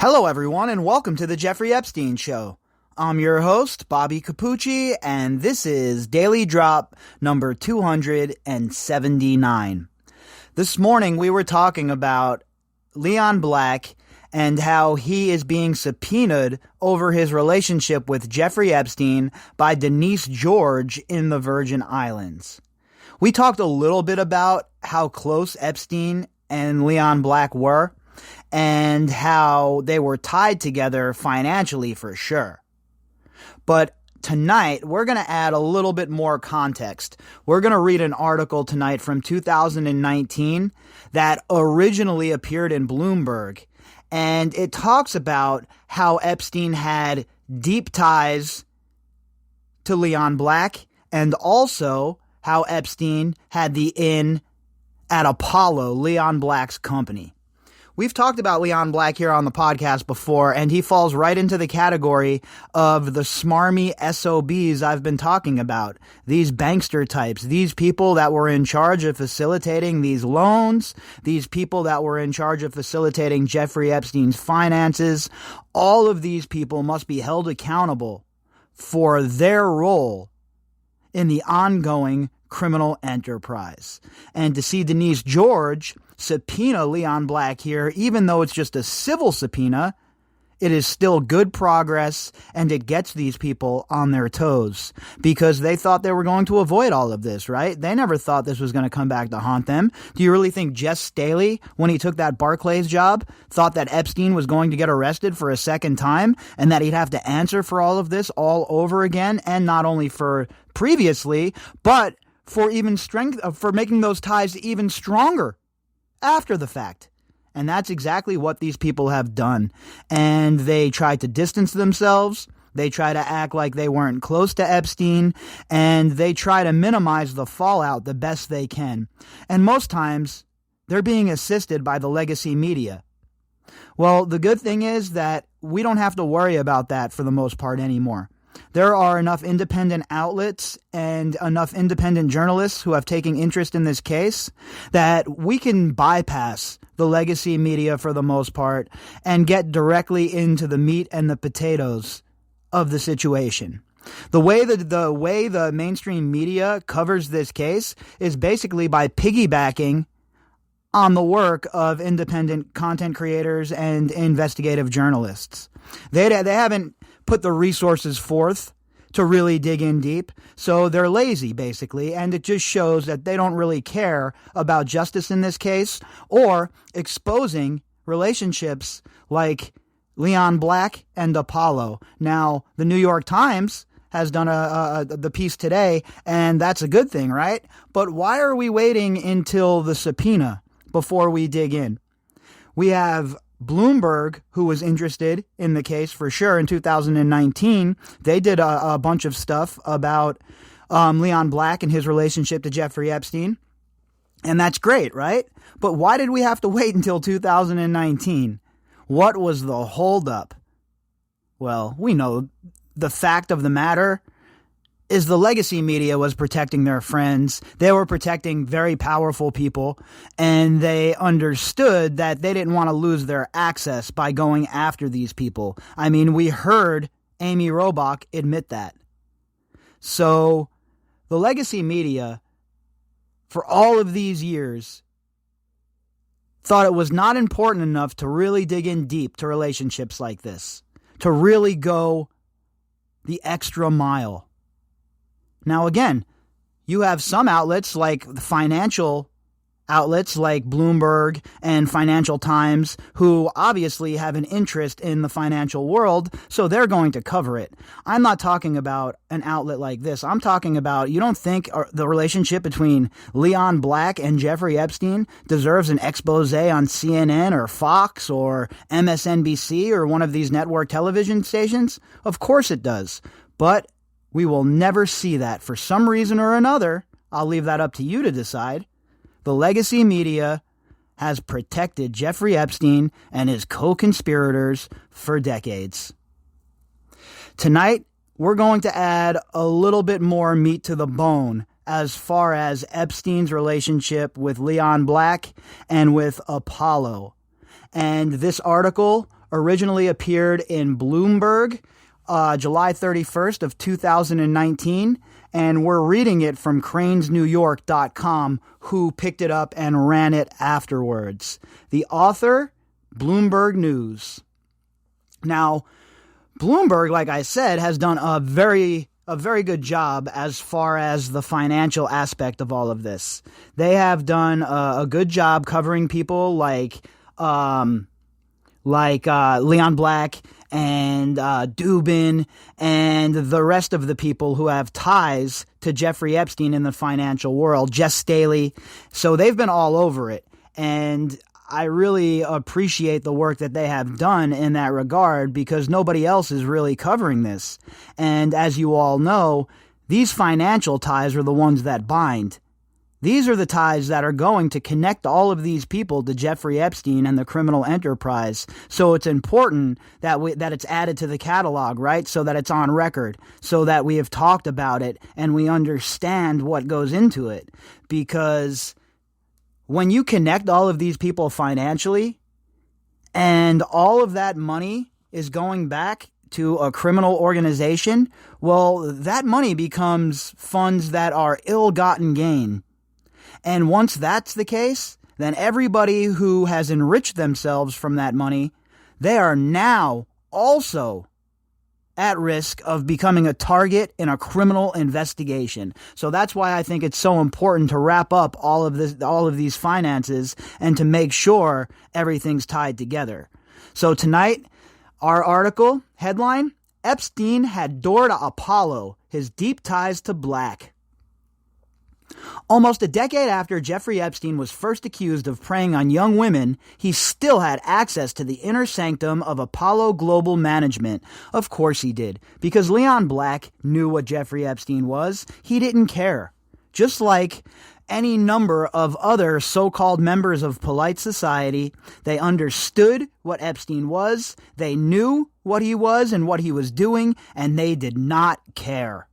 Hello, everyone, and welcome to the Jeffrey Epstein Show. I'm your host, Bobbycapucci, and this is Daily Drop number 279. This morning, we were talking about Leon Black and how he is being subpoenaed over his relationship with Jeffrey Epstein by Denise George in the Virgin Islands. We talked a little bit about how close Epstein and Leon Black were, and how they were tied together financially for sure. But tonight, we're going to add a little bit more context. We're going to read an article tonight from 2019 that originally appeared in Bloomberg, and it talks about how Epstein had deep ties to Leon Black, and also how Epstein had the in at Apollo, Leon Black's company. We've talked about Leon Black here on the podcast before, and he falls right into the category of the smarmy SOBs I've been talking about. These bankster types, these people that were in charge of facilitating these loans, these people that were in charge of facilitating Jeffrey Epstein's finances. All of these people must be held accountable for their role in the ongoing criminal enterprise. And to see Denise George subpoena Leon Black here, even though it's just a civil subpoena, it is still good progress, and it gets these people on their toes because they thought they were going to avoid all of this, right? They never thought this was going to come back to haunt them. Do you really think Jess Staley, when he took that Barclays job, thought that Epstein was going to get arrested for a second time and that he'd have to answer for all of this all over again, and not only for previously, but for for making those ties even stronger after the fact? And that's exactly what these people have done. And they try to distance themselves. They try to act like they weren't close to Epstein. And they try to minimize the fallout the best they can. And most times, they're being assisted by the legacy media. Well, the good thing is that we don't have to worry about that for the most part anymore. There are enough independent outlets and enough independent journalists who have taken interest in this case that we can bypass the legacy media for the most part and get directly into the meat and the potatoes of the situation. The way the mainstream media covers this case is basically by piggybacking on the work of independent content creators and investigative journalists. They haven't put the resources forth to really dig in deep, so they're lazy, basically, and it just shows that they don't really care about justice in this case or exposing relationships like Leon Black and Apollo. Now, the New York Times has done the piece today, and that's a good thing, right? But why are we waiting until the subpoena before we dig in? We have Bloomberg, who was interested in the case for sure in 2019. They did a bunch of stuff about Leon Black and his relationship to Jeffrey Epstein. And that's great, right? But why did we have to wait until 2019? What was the holdup? Well, we know the fact of the matter is the legacy media was protecting their friends. They were protecting very powerful people, and they understood that they didn't want to lose their access by going after these people. I mean, we heard Amy Robach admit that. So the legacy media, for all of these years, thought it was not important enough to really dig in deep to relationships like this, to really go the extra mile. Now, again, you have some outlets like financial outlets like Bloomberg and Financial Times who obviously have an interest in the financial world, so they're going to cover it. I'm not talking about an outlet like this. I'm talking about, you don't think the relationship between Leon Black and Jeffrey Epstein deserves an expose on CNN or Fox or MSNBC or one of these network television stations? Of course it does. But we will never see that for some reason or another. I'll leave that up to you to decide. The legacy media has protected Jeffrey Epstein and his co-conspirators for decades. Tonight, we're going to add a little bit more meat to the bone as far as Epstein's relationship with Leon Black and with Apollo. And this article originally appeared in Bloomberg, July 31st of 2019, and we're reading it from cranesnewyork.com, who picked it up and ran it afterwards. The author, Bloomberg News. Now, Bloomberg, like I said, has done a very good job as far as the financial aspect of all of this. They have done a good job covering people like Leon Black and Dubin and the rest of the people who have ties to Jeffrey Epstein in the financial world, Jess Staley. So they've been all over it. And I really appreciate the work that they have done in that regard, because nobody else is really covering this. And as you all know, these financial ties are the ones that bind. These are the ties that are going to connect all of these people to Jeffrey Epstein and the criminal enterprise. So it's important that it's added to the catalog, right? So that it's on record, so that we have talked about it and we understand what goes into it. Because when you connect all of these people financially and all of that money is going back to a criminal organization, well, that money becomes funds that are ill-gotten gain. And once that's the case, then everybody who has enriched themselves from that money, they are now also at risk of becoming a target in a criminal investigation. So that's why I think it's so important to wrap up all of these finances and to make sure everything's tied together. So tonight, our article headline: Epstein had door to Apollo, his deep ties to Black. Almost a decade after Jeffrey Epstein was first accused of preying on young women, he still had access to the inner sanctum of Apollo Global Management. Of course he did, because Leon Black knew what Jeffrey Epstein was. He didn't care. Just like any number of other so-called members of polite society, they understood what Epstein was, they knew what he was and what he was doing, and they did not care.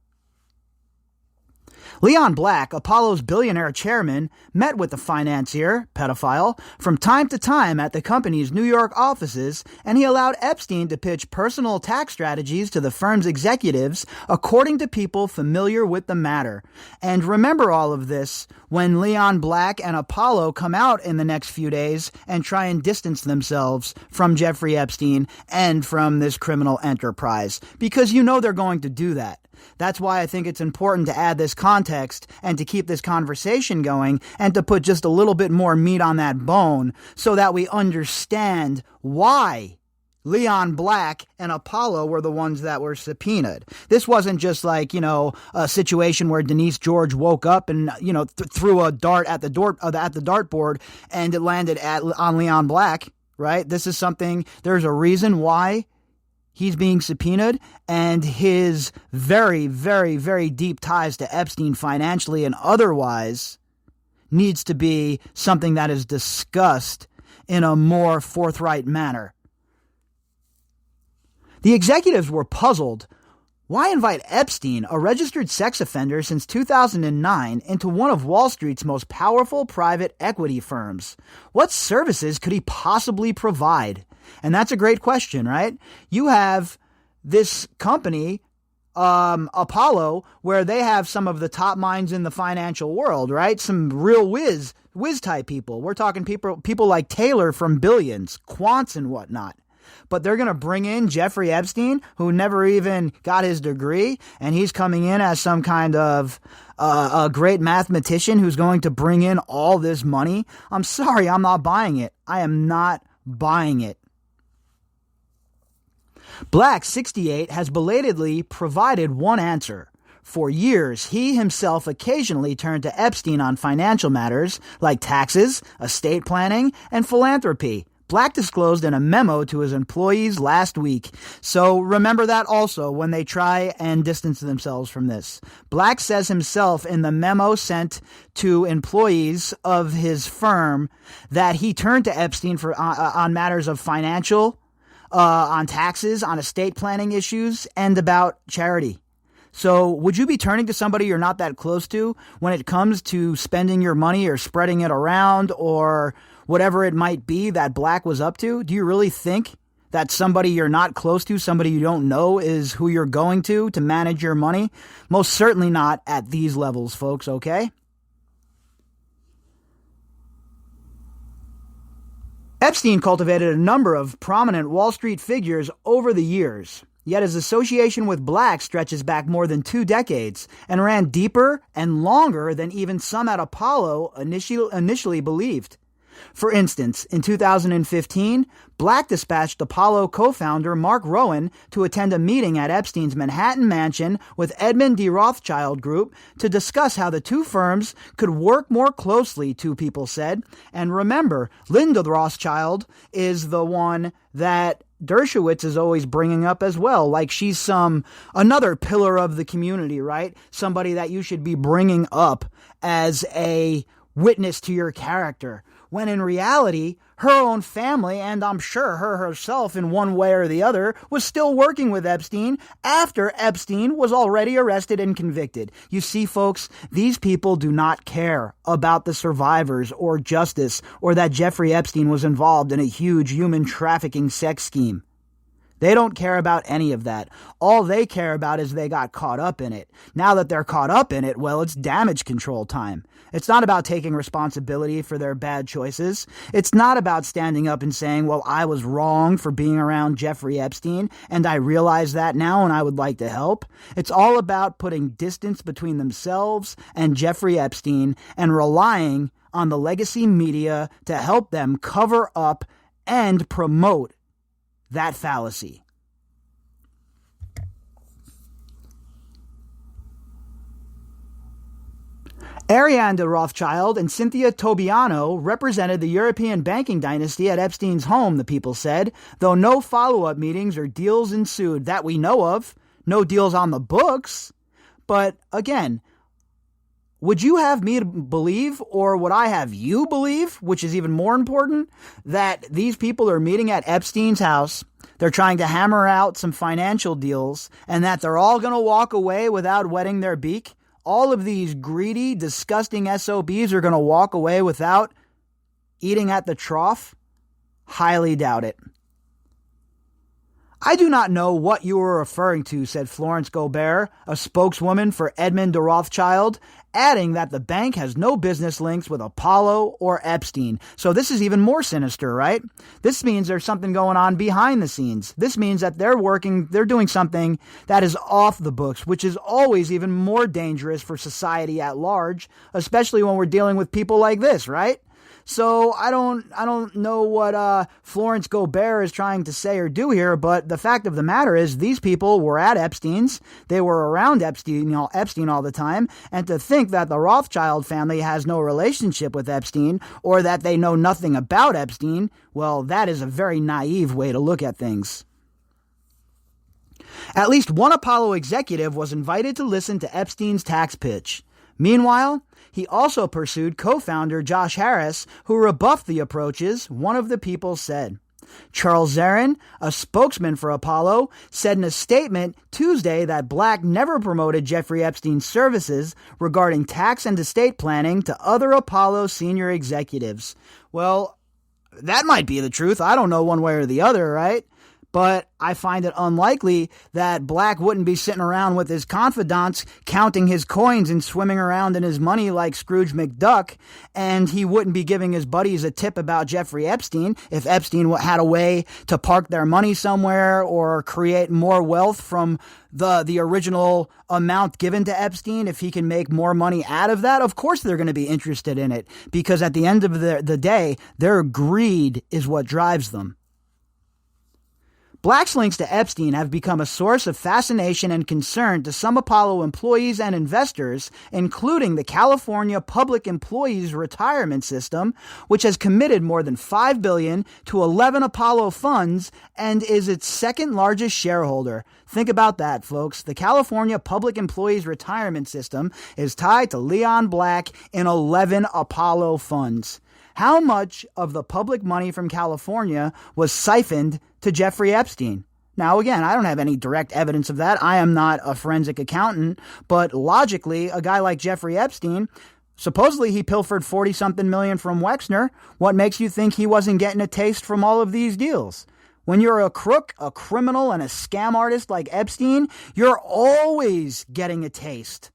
Leon Black, Apollo's billionaire chairman, met with the financier, pedophile, from time to time at the company's New York offices, and he allowed Epstein to pitch personal tax strategies to the firm's executives, according to people familiar with the matter. And remember all of this when Leon Black and Apollo come out in the next few days and try and distance themselves from Jeffrey Epstein and from this criminal enterprise, because you know they're going to do that. That's why I think it's important to add this context and to keep this conversation going and to put just a little bit more meat on that bone so that we understand why Leon Black and Apollo were the ones that were subpoenaed. This wasn't just like, a situation where Denise George woke up and, threw a dart at the dartboard and it landed on Leon Black, right? This is something, there's a reason why he's being subpoenaed, and his very, very, very deep ties to Epstein financially and otherwise needs to be something that is discussed in a more forthright manner. The executives were puzzled. Why invite Epstein, a registered sex offender since 2009, into one of Wall Street's most powerful private equity firms? What services could he possibly provide? And that's a great question, right? You have this company, Apollo, where they have some of the top minds in the financial world, right? Some real whiz type people. We're talking people like Taylor from Billions, quants and whatnot. But they're going to bring in Jeffrey Epstein, who never even got his degree, and he's coming in as some kind of a great mathematician who's going to bring in all this money. I'm sorry, I'm not buying it. I am not buying it. Black, 68, has belatedly provided one answer. For years, he himself occasionally turned to Epstein on financial matters like taxes, estate planning, and philanthropy. Black disclosed in a memo to his employees last week. So remember that also when they try and distance themselves from this. Black says himself in the memo sent to employees of his firm that he turned to Epstein on matters of financial, on taxes, on estate planning issues, and about charity. So would you be turning to somebody you're not that close to when it comes to spending your money or spreading it around or whatever it might be that Black was up to? Do you really think that somebody you're not close to, somebody you don't know, is who you're going to manage your money? Most certainly not at these levels, folks, okay? Epstein cultivated a number of prominent Wall Street figures over the years, yet his association with Black stretches back more than 2 decades and ran deeper and longer than even some at Apollo initially believed. For instance, in 2015, Black dispatched Apollo co-founder Mark Rowan to attend a meeting at Epstein's Manhattan mansion with Edmund de Rothschild Group to discuss how the two firms could work more closely, 2 people said. And remember, Linda Rothschild is the one that Dershowitz is always bringing up as well, like she's another pillar of the community, right? Somebody that you should be bringing up as a witness to your character, when in reality, her own family, and I'm sure her herself in one way or the other, was still working with Epstein after Epstein was already arrested and convicted. You see, folks, these people do not care about the survivors or justice, or that Jeffrey Epstein was involved in a huge human trafficking sex scheme. They don't care about any of that. All they care about is they got caught up in it. Now that they're caught up in it, well, it's damage control time. It's not about taking responsibility for their bad choices. It's not about standing up and saying, well, I was wrong for being around Jeffrey Epstein, and I realize that now and I would like to help. It's all about putting distance between themselves and Jeffrey Epstein and relying on the legacy media to help them cover up and promote that fallacy. Ariane de Rothschild and Cynthia Tobiano represented the European banking dynasty at Epstein's home, the people said, though no follow-up meetings or deals ensued that we know of. No deals on the books. But again, would you have me believe, or would I have you believe, which is even more important, that these people are meeting at Epstein's house, they're trying to hammer out some financial deals, and that they're all going to walk away without wetting their beak? All of these greedy, disgusting SOBs are going to walk away without eating at the trough? Highly doubt it. I do not know what you were referring to, said Florence Gobert, a spokeswoman for Edmund de Rothschild, adding that the bank has no business links with Apollo or Epstein. So this is even more sinister, right? This means there's something going on behind the scenes. This means that they're doing something that is off the books, which is always even more dangerous for society at large, especially when we're dealing with people like this, right? So I don't know what Florence Gobert is trying to say or do here, but the fact of the matter is these people were at Epstein's. They were around Epstein all the time. And to think that the Rothschild family has no relationship with Epstein, or that they know nothing about Epstein, well, that is a very naive way to look at things. At least one Apollo executive was invited to listen to Epstein's tax pitch. Meanwhile, he also pursued co-founder Josh Harris, who rebuffed the approaches, one of the people said. Charles Zarin, a spokesman for Apollo, said in a statement Tuesday that Black never promoted Jeffrey Epstein's services regarding tax and estate planning to other Apollo senior executives. Well, that might be the truth. I don't know one way or the other, right? But I find it unlikely that Black wouldn't be sitting around with his confidants counting his coins and swimming around in his money like Scrooge McDuck, and he wouldn't be giving his buddies a tip about Jeffrey Epstein if Epstein had a way to park their money somewhere or create more wealth from the original amount given to Epstein. If he can make more money out of that, of course they're going to be interested in it, because at the end of the day, their greed is what drives them. Black's links to Epstein have become a source of fascination and concern to some Apollo employees and investors, including the California Public Employees Retirement System, which has committed more than $5 billion to 11 Apollo funds and is its second largest shareholder. Think about that, folks. The California Public Employees Retirement System is tied to Leon Black in 11 Apollo funds. How much of the public money from California was siphoned to Jeffrey Epstein? Now, again, I don't have any direct evidence of that. I am not a forensic accountant, but logically, a guy like Jeffrey Epstein, Supposedly he pilfered 40-something million from Wexner. What makes you think he wasn't getting a taste from all of these deals? When you're a crook, a criminal, and a scam artist like Epstein, you're always getting a taste.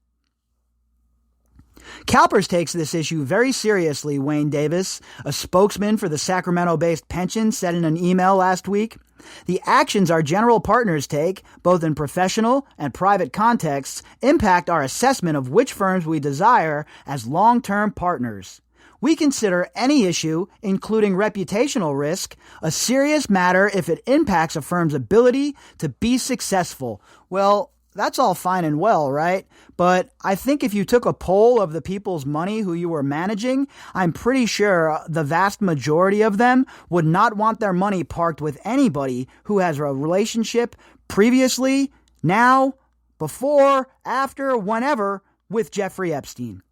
CalPERS takes this issue very seriously, Wayne Davis, a spokesman for the Sacramento-based pension, said in an email last week. The actions our general partners take, both in professional and private contexts, impact our assessment of which firms we desire as long-term partners. We consider any issue, including reputational risk, a serious matter if it impacts a firm's ability to be successful. Well, that's all fine and well, right? But I think if you took a poll of the people's money who you were managing, I'm pretty sure the vast majority of them would not want their money parked with anybody who has a relationship previously, now, before, after, whenever with Jeffrey Epstein.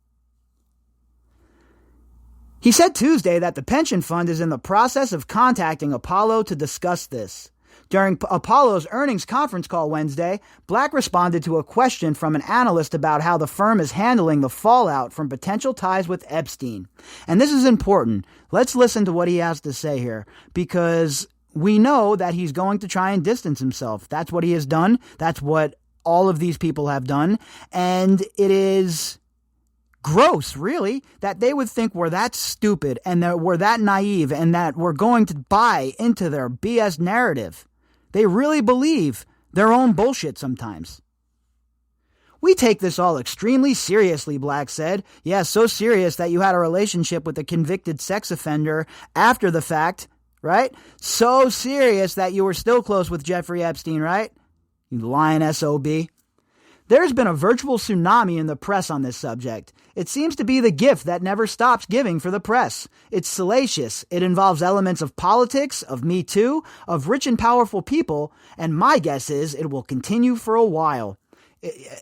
He said Tuesday that the pension fund is in the process of contacting Apollo to discuss this. During Apollo's earnings conference call Wednesday, Black responded to a question from an analyst about how the firm is handling the fallout from potential ties with Epstein. And this is important. Let's listen to what he has to say here, because we know that he's going to try and distance himself. That's what he has done. That's what all of these people have done. And it is gross, really, that they would think we're that stupid and that we're that naive and that we're going to buy into their BS narrative. They really believe their own bullshit sometimes. We take this all extremely seriously, Black said. Yeah, so serious that you had a relationship with a convicted sex offender after the fact, right? So serious that you were still close with Jeffrey Epstein, right? You lying SOB. There's been a virtual tsunami in the press on this subject. It seems to be the gift that never stops giving for the press. It's salacious. It involves elements of politics, of Me Too, of rich and powerful people, and my guess is it will continue for a while.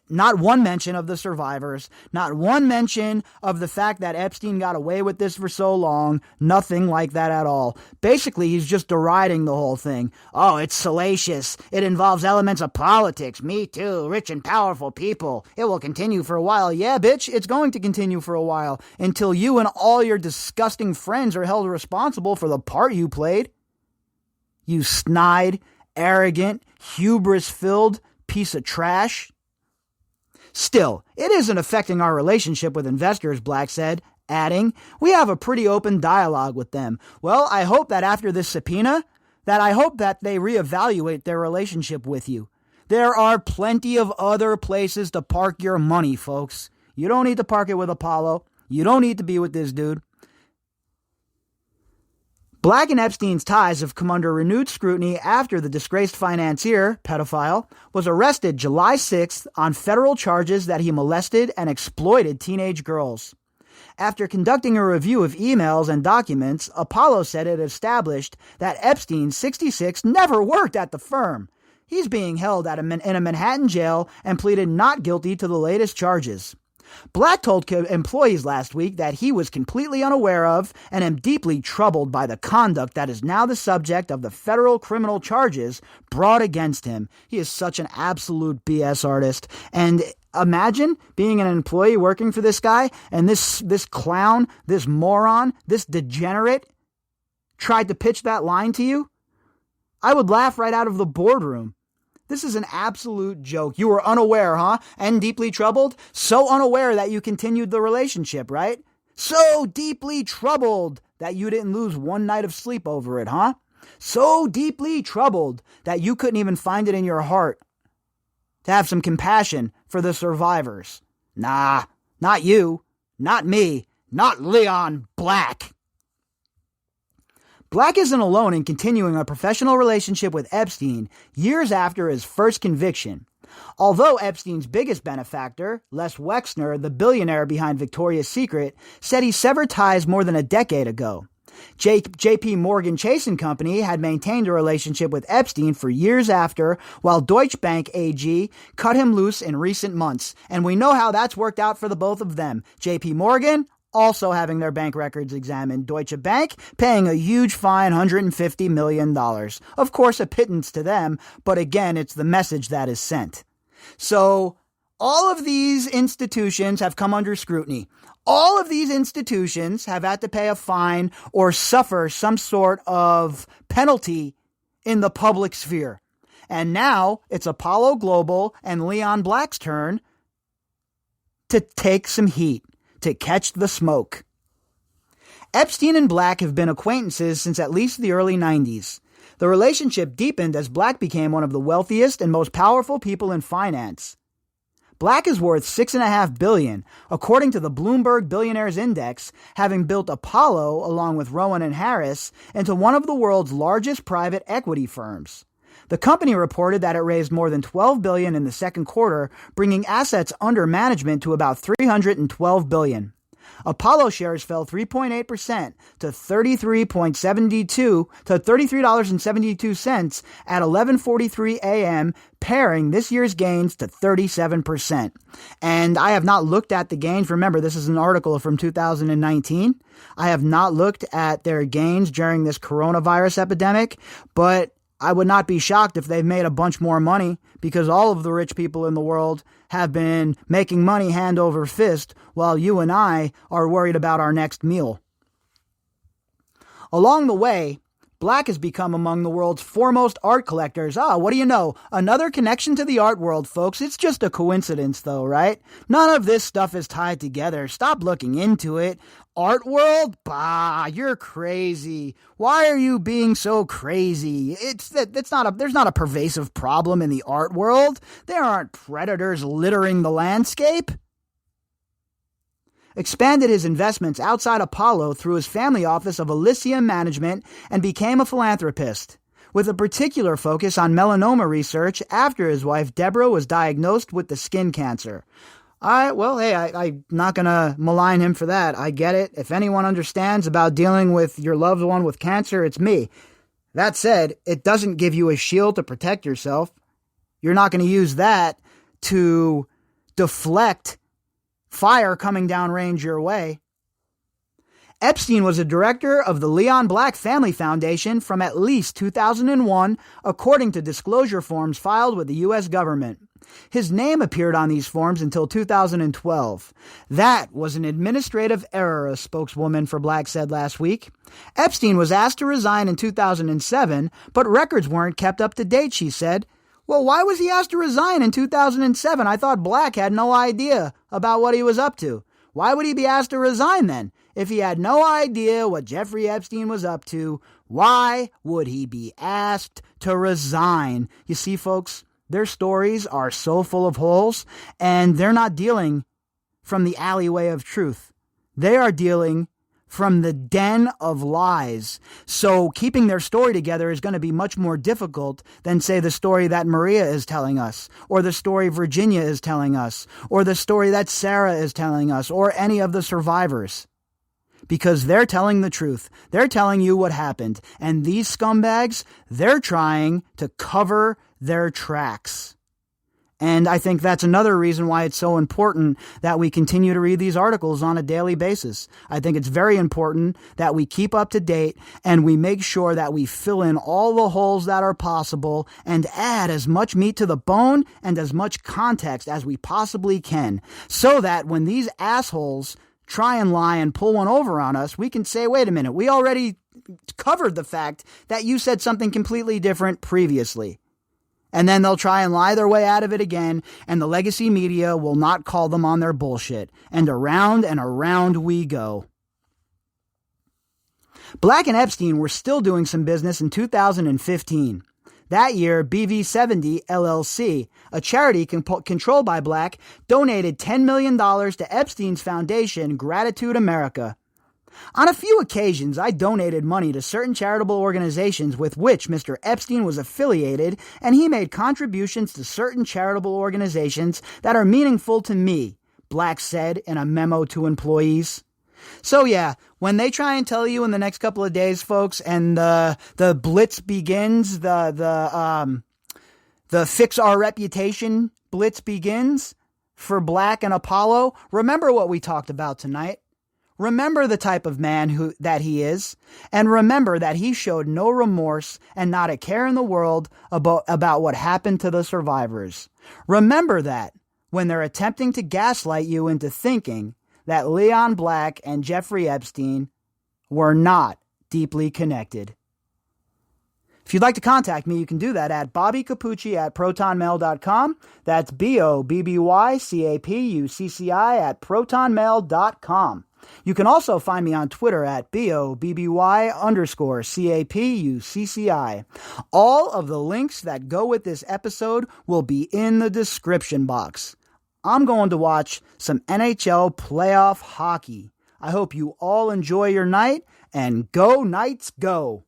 Not one mention of the survivors, not one mention of the fact that Epstein got away with this for so long, nothing like that at all. Basically, he's just deriding the whole thing. Oh, it's salacious. It involves elements of politics. Me too, rich and powerful people. It will continue for a while. Yeah, bitch, it's going to continue for a while until you and all your disgusting friends are held responsible for the part you played. You snide, arrogant, hubris-filled piece of trash. Still, it isn't affecting our relationship with investors, Black said, adding, we have a pretty open dialogue with them. Well, I hope that after this subpoena, I hope that they reevaluate their relationship with you. There are plenty of other places to park your money, folks. You don't need to park it with Apollo. You don't need to be with this dude. Black and Epstein's ties have come under renewed scrutiny after the disgraced financier, pedophile, was arrested July 6th on federal charges that he molested and exploited teenage girls. After conducting a review of emails and documents, Apollo said it established that Epstein, 66, never worked at the firm. He's being held in a Manhattan jail and pleaded not guilty to the latest charges. Black told employees last week that he was completely unaware of and am deeply troubled by the conduct that is now the subject of the federal criminal charges brought against him. He is such an absolute BS artist. And imagine being an employee working for this guy and this clown, this moron, this degenerate tried to pitch that line to you. I would laugh right out of the boardroom. This is an absolute joke. You were unaware, huh? And deeply troubled? So unaware that you continued the relationship, right? So deeply troubled that you didn't lose one night of sleep over it, huh? So deeply troubled that you couldn't even find it in your heart to have some compassion for the survivors. Nah, not you, not me, not Leon Black. Black isn't alone in continuing a professional relationship with Epstein years after his first conviction. Although Epstein's biggest benefactor, Les Wexner, the billionaire behind Victoria's Secret, said he severed ties more than a decade ago. J.P. Morgan Chase & Company had maintained a relationship with Epstein for years after, while Deutsche Bank AG cut him loose in recent months. And we know how that's worked out for the both of them. J.P. Morgan also having their bank records examined. Deutsche Bank paying a huge fine, $150 million. Of course, a pittance to them, but again, it's the message that is sent. So, all of these institutions have come under scrutiny. All of these institutions have had to pay a fine or suffer some sort of penalty in the public sphere. And now it's Apollo Global and Leon Black's turn to take some heat, to catch the smoke. Epstein and Black have been acquaintances since at least the early 90s. The relationship deepened as Black became one of the wealthiest and most powerful people in finance. Black is worth $6.5 billion, according to the Bloomberg Billionaires Index, having built Apollo, along with Rowan and Harris, into one of the world's largest private equity firms. The company reported that it raised more than $12 billion in the second quarter, bringing assets under management to about $312 billion. Apollo shares fell 3.8% to $33.72 at 11:43 a.m., paring this year's gains to 37%. And I have not looked at the gains. Remember, this is an article from 2019. I have not looked at their gains during this coronavirus epidemic, but I would not be shocked if they've made a bunch more money, because all of the rich people in the world have been making money hand over fist while you and I are worried about our next meal. Along the way, Black has become among the world's foremost art collectors. What do you know? Another connection to the art world, folks. It's just a coincidence, though, right? None of this stuff is tied together. Stop looking into it. Art world? Bah, you're crazy. Why are you being so crazy? There's not a pervasive problem in the art world. There aren't predators littering the landscape. Expanded his investments outside Apollo through his family office of Elysium Management and became a philanthropist, with a particular focus on melanoma research after his wife Deborah was diagnosed with the skin cancer. I'm not going to malign him for that. I get it. If anyone understands about dealing with your loved one with cancer, it's me. That said, it doesn't give you a shield to protect yourself. You're not going to use that to deflect fire coming downrange your way. Epstein was a director of the Leon Black Family Foundation from at least 2001, according to disclosure forms filed with the U.S. government. His name appeared on these forms until 2012. That was an administrative error, a spokeswoman for Black said last week. Epstein was asked to resign in 2007, but records weren't kept up to date, she said. Well, why was he asked to resign in 2007? I thought Black had no idea about what he was up to. Why would he be asked to resign then? If he had no idea what Jeffrey Epstein was up to, why would he be asked to resign? You see, folks, their stories are so full of holes, and they're not dealing from the alleyway of truth. They are dealing from the den of lies. So keeping their story together is going to be much more difficult than, say, the story that Maria is telling us, or the story Virginia is telling us, or the story that Sarah is telling us, or any of the survivors. Because they're telling the truth. They're telling you what happened. And these scumbags, they're trying to cover their tracks. And I think that's another reason why it's so important that we continue to read these articles on a daily basis. I think it's very important that we keep up to date and we make sure that we fill in all the holes that are possible and add as much meat to the bone and as much context as we possibly can, so that when these assholes try and lie and pull one over on us, we can say, wait a minute, we already covered the fact that you said something completely different previously. And then they'll try and lie their way out of it again, and the legacy media will not call them on their bullshit. And around we go. Black and Epstein were still doing some business in 2015. That year, BV70 LLC, a charity controlled by Black, donated $10 million to Epstein's foundation, Gratitude America. On a few occasions, I donated money to certain charitable organizations with which Mr. Epstein was affiliated, and he made contributions to certain charitable organizations that are meaningful to me, Black said in a memo to employees. So yeah, when they try and tell you in the next couple of days, folks, and the blitz begins, the fix our reputation blitz begins for Black and Apollo, remember what we talked about tonight. Remember the type of man that he is, and remember that he showed no remorse and not a care in the world about what happened to the survivors. Remember that when they're attempting to gaslight you into thinking that Leon Black and Jeffrey Epstein were not deeply connected. If you'd like to contact me, you can do that at bobbycapucci@protonmail.com. That's BOBBYCAPUCCI@protonmail.com. You can also find me on Twitter at BOBBY_CAPUCCI. All of the links that go with this episode will be in the description box. I'm going to watch some NHL playoff hockey. I hope you all enjoy your night, and go Knights, go!